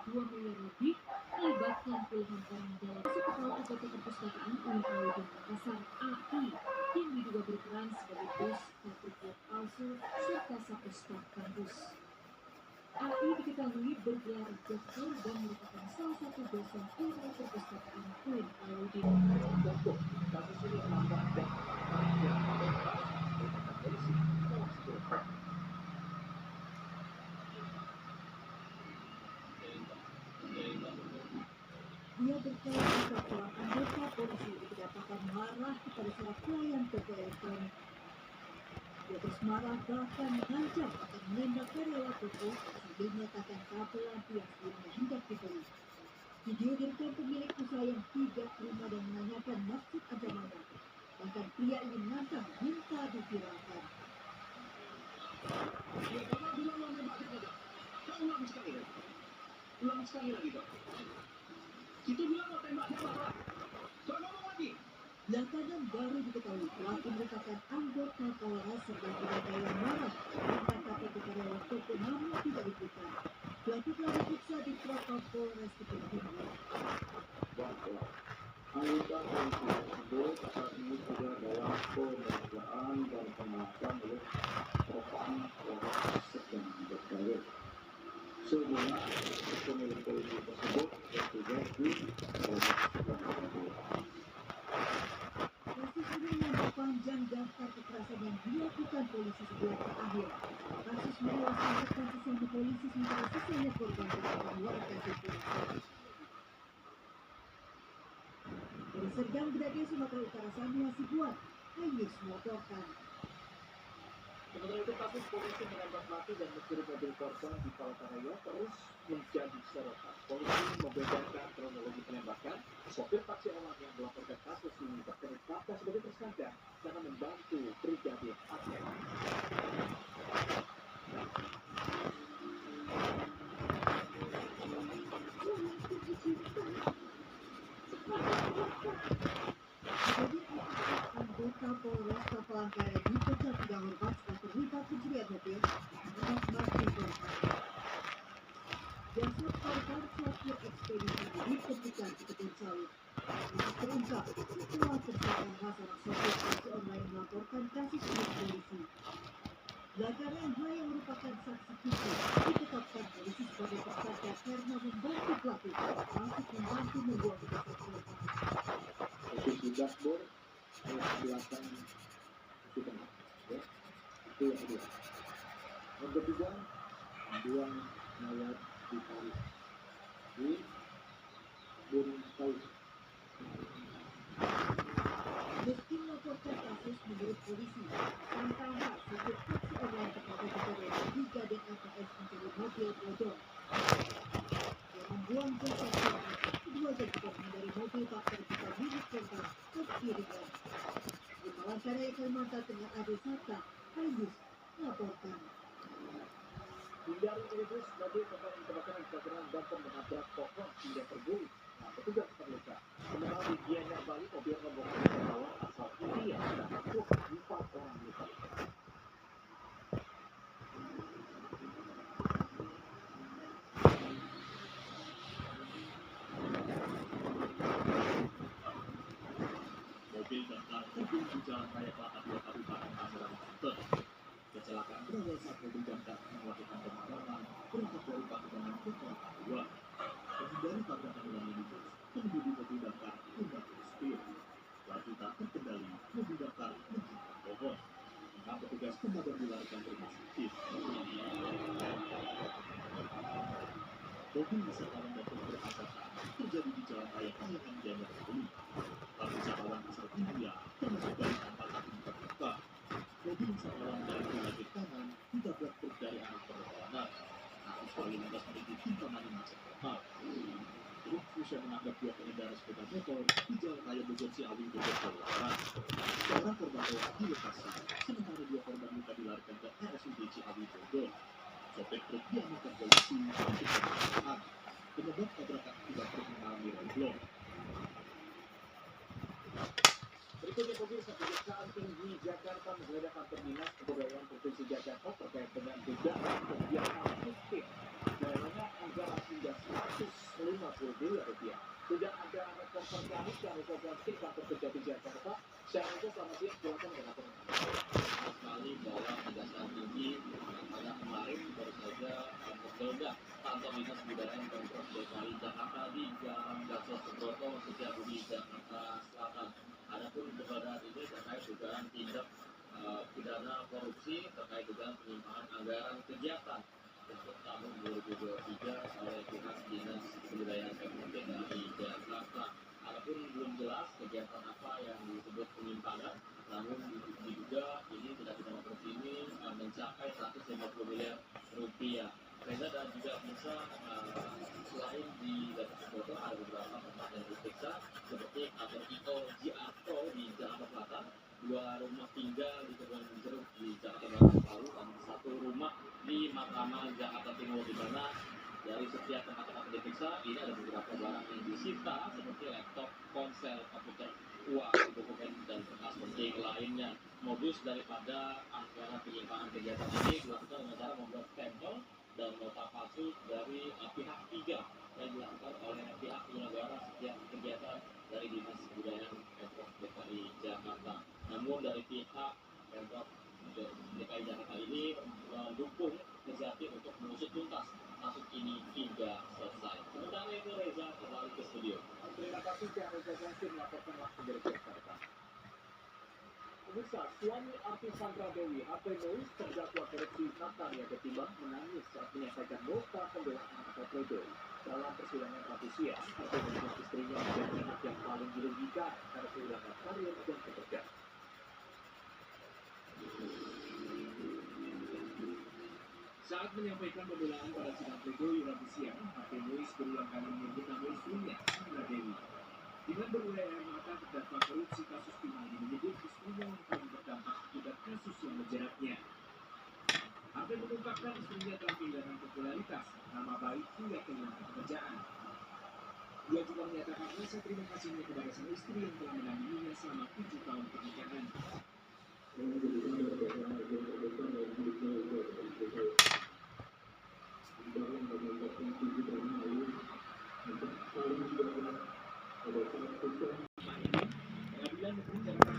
2 miliar lebih melibatkan puluhan orang dalam Kepala UPT Perpustakaan Universitas Makassar AI yang diduga berperan sebagai bos pabrik web palsu serta satu staf kampus. AI diketahui bergelar doktor dan merupakan salah satu dosen ilmu perpustakaan UIN Alauddin. Kasus ini melanggar dan polisi dalam sebuah Dia berkala jika seorang anggota polisi dikatakan marah kepada seorang pelayan toko elektronik. Dia terus marah bahkan mengancam akan menembak karyawan toko sambil menyatakan kabel lampu yang sebelumnya hendak dibeli. Video direkam pemilik usaha yang tidak terima dan menanyakan maksud ancamannya. Bahkan pria ini menantang minta diviralkan. Ya, Bapak bilang mau nembak kita. Kau ulang sekali lagi. Ulang sekali lagi, Dok. Kita bilang mau tembaknya, Bapak. Kau ngomong lagi. Belakangan baru diketahui pelaku merupakan anggota Polres Serdang Bedakai yang marah tentang KTP karyawan toko namun tidak dibuka. Pelaku telah diperiksa di Propam Polres Kepulauan Riau. Bahwa anggota polisi tersebut saat ini sudah dalam pemeriksaan dan pengawasan oleh Propam Polres Serdang Bedakai. Sebelumnya, pemilik polisi tersebut bertugas di Polres Serdang Bedakai. Kasus ini memperpanjang daftar kekerasan yang dilakukan polisi sejak terakhir. Kasus menewaskan rekan sesama polisi sementara sisanya korban merupakan warga sipil. Dari Serdang Bedakai, Sumatera Utara, Sania Sibuan, News melaporkan. Sementara itu, kasus polisi menembak mati dan mencuri mobil korban di Palangkaraya terus menjadi sorotan. Polisi membeberkan kronologi penembakan. Sopir taksi online yang melaporkan kasus ini ditetapkan sebagai tersangka karena membantu Brigadir Akhil. Anggota Polres Palangkaraya dipecat tidak hormat setelah terlibat pencurian mobil menembak mati korban. Jasad korban sopir ekspedisi ditemukan di kebun sawit. Kasus terungkap setelah tersangka seorang sopir taksi online melaporkan kasus ini ke polisi. Belakangan H yang merupakan saksi kunci ditetapkan polisi sebagai tersangka karena membantu pelaku masih membantu membuang jasad korban. Posisi dashboard belakang itu tengah, ya. Itu yang kedua. Yang ketiga, buang mayat di kali di Gunung Kawi. Meski melaporkan kasus menurut polisi, tersangka H sopir taksi online terkait kejadian Brigadir AKS mencuri mobil bodong. Dia membuang jasad korban. Keduanya juga menghindari mobil bak terbuka milik korban ke kiri dan di Palangkaraya, Kalimantan Tengah, Ade Sata, News melaporkan. Hindari minibus mobil pemadam kebakaran kebakaran dampak menabrak pohon hingga terguling. Nah, petugas terluka. Sementara di Gianyar, Bali, mobil rombongan wisatawan asal India dan 4 orang luka. Mobil damkar terguling di Jalan Raya Kelapa II Kabupaten Tangerang, Banten. Kecelakaan berawal saat mobil damkar melakukan pemadaman berangkat dari Pakubangan ke Kelapa II. Menghindari tabrakan dengan minibus, pengemudi mobil damkar menggunakan setir. Laju tak terkendali, mobil damkar menabrak pohon. Enam petugas pemadam dilarikan ke rumah sakit. Mobil wisatawan dan berangkatan terjadi di Jalan Raya Kayakan Gianyar Bali. Para wisatawan asal India termasuk dari 4 hakim terluka. Mobil wisatawan dari berbagai kanan ditabrak truk dari arah perlawanan. Arus lalu lintas menuju Kintamani macet total. Truk berusaha menabrak 2 pengendara sepeda motor di Jalan Raya Bogor Ciawi, Bogor, Jawa Barat. Seorang korban tewas di lokasi, sementara 2 korban luka dilarikan ke RSUD Ciawi, Bogor. Sopir truk diamankan polisi untuk pemeriksaan. Penyebab tabrakan akibat truk mengalami remblong. Berikutnya, pemirsa, Kejaksaan Tinggi Jakarta menggeledah kantor Dinas Kebudayaan Provinsi Jakarta terkait dengan dugaan kegiatan fiktif daerahnya anggaran hingga 1 miliar rupiah. Sudah ada reporter kami yang reporter kantor Kejati Jakarta. Syahriza, selamat siang, silakan dengan laporan. Sekali bahwa Kejaksaan Tinggi pada kemarin baru saja menggeledah kantor dinas kebudayaan Pemprov DKI Jakarta di Jalan Gatot Subroto, Setiabudi, Jakarta Selatan. Adapun keberadaan ini terkait dugaan tindak pidana korupsi terkait dugaan penyimpangan anggaran kegiatan untuk tahun 2023 oleh pihak dinas kebudayaan Pemprov DKI Jakarta. Adapun belum jelas kegiatan apa yang disebut penyimpangan, namun diduga ini tidak pidana korupsi ini mencapai 150 miliar rupiah. Reza dan juga bisa selain di Gatot Subroto ada beberapa tempat yang diperiksa seperti kantor IO Giarto di Jakarta Selatan, 2 rumah tinggal di Kebun Jeruk di Jakarta Barat, dan 1 rumah di Matraman Jakarta Timur, di mana dari setiap tempat-tempat diperiksa ini ada beberapa barang yang disita seperti laptop, ponsel, komputer, uang, dokumen dan berkas penting lainnya. Modus daripada anggaran penyimpangan kegiatan ini dilakukan dengan cara membuat stempel dan nota palsu dari pihak ketiga yang dilakukan oleh pihak penyelenggara setiap kegiatan dari Dinas Kebudayaan Pemprov DKI Jakarta. Namun dari pihak Pemprov DKI Jakarta ini mendukung Kejati untuk mengusut tuntas kasus ini hingga selesai. Sementara itu Reza kembali ke studio. Terima kasih Reza Jansi melaporkan langsung dari Jakarta. Pemirsa, suami artis Sandra Dewi, Harvey Mois, terdakwa korupsi Natalia Ketimbang, menangis saat menyampaikan nota pembelaan atau pledoi. Dalam persidangan Rabu siang, Harvey menyebut istrinya menjadi anak yang paling dirugikan karena kehilangan karir dan pekerjaan. Saat menyampaikan pembelaan pada sidang pledoi Rabu siang, Harvey Mois berulang kali menyebut nama istrinya, Sandra Dewi. Dengan berurai air mata terdakwa korupsi kasus Pinanggi menyebut istrinya yang paling berdampak akibat kasus yang menjeratnya. Harvey mengungkapkan istrinya telah kehilangan popularitas, nama baik hingga kehilangan pekerjaan. Ia juga menyatakan rasa terima kasihnya kepada sang istri yang telah mendampinginya selama 7 tahun pernikahan. Pengadilan Negeri Jakarta